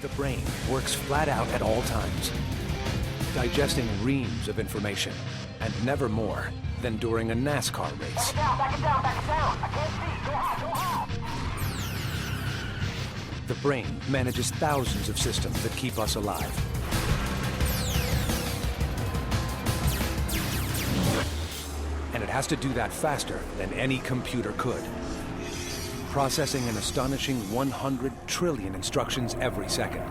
The brain works flat out at all times, digesting reams of information, and never more than during a NASCAR race. Back it down, back it down. I can't see. Go high, go high. The brain manages thousands of systems that keep us alive. And it has to do that faster than any computer could, processing an astonishing 100 trillion instructions every second.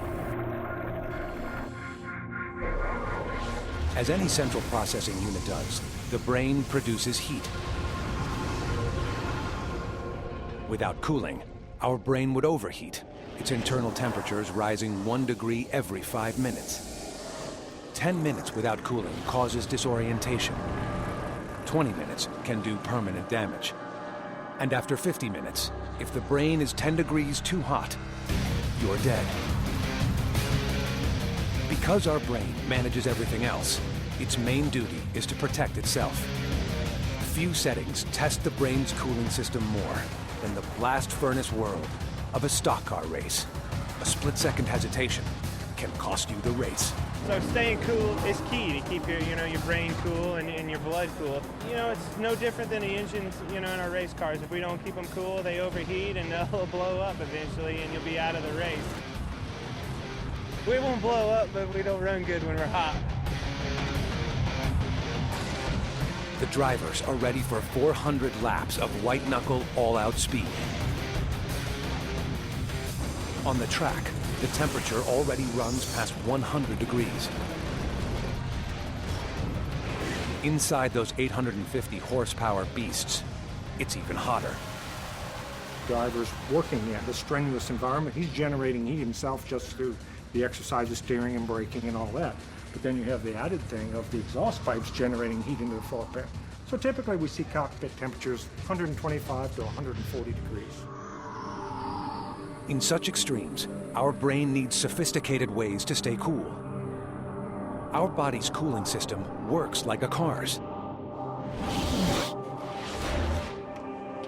As any central processing unit does, the brain produces heat. Without cooling, our brain would overheat, its internal temperatures rising 1 degree every 5 minutes. 10 minutes without cooling causes disorientation. 20 minutes can do permanent damage. And after 50 minutes, if the brain is 10 degrees too hot, you're dead. Because our brain manages everything else, its main duty is to protect itself. Few settings test the brain's cooling system more than the blast furnace world of a stock car race. A split-second hesitation can cost you the race. So staying cool is key to keep your brain cool and your blood cool. It's no different than the engines, in our race cars. If we don't keep them cool, they overheat and they'll blow up eventually and you'll be out of the race. We won't blow up, but we don't run good when we're hot. The drivers are ready for 400 laps of white-knuckle, all-out speed. On the track, the temperature already runs past 100 degrees. Inside those 850 horsepower beasts, it's even hotter. Driver's working in a strenuous environment. He's generating heat himself just through the exercise of steering and braking and all that. But then you have the added thing of the exhaust pipes generating heat into the cockpit. So typically we see cockpit temperatures 125 to 140 degrees. In such extremes, our brain needs sophisticated ways to stay cool. Our body's cooling system works like a car's.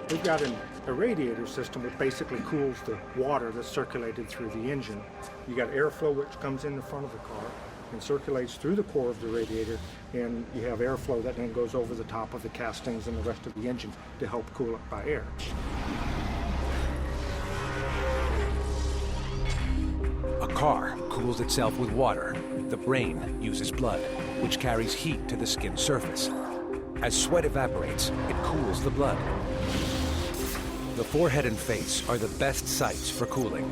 We've got a radiator system that basically cools the water that's circulated through the engine. You got airflow which comes in the front of the car and circulates through the core of the radiator, and you have airflow that then goes over the top of the castings and the rest of the engine to help cool it by air. A car cools itself with water. The brain uses blood, which carries heat to the skin surface. As sweat evaporates, it cools the blood. The forehead and face are the best sites for cooling.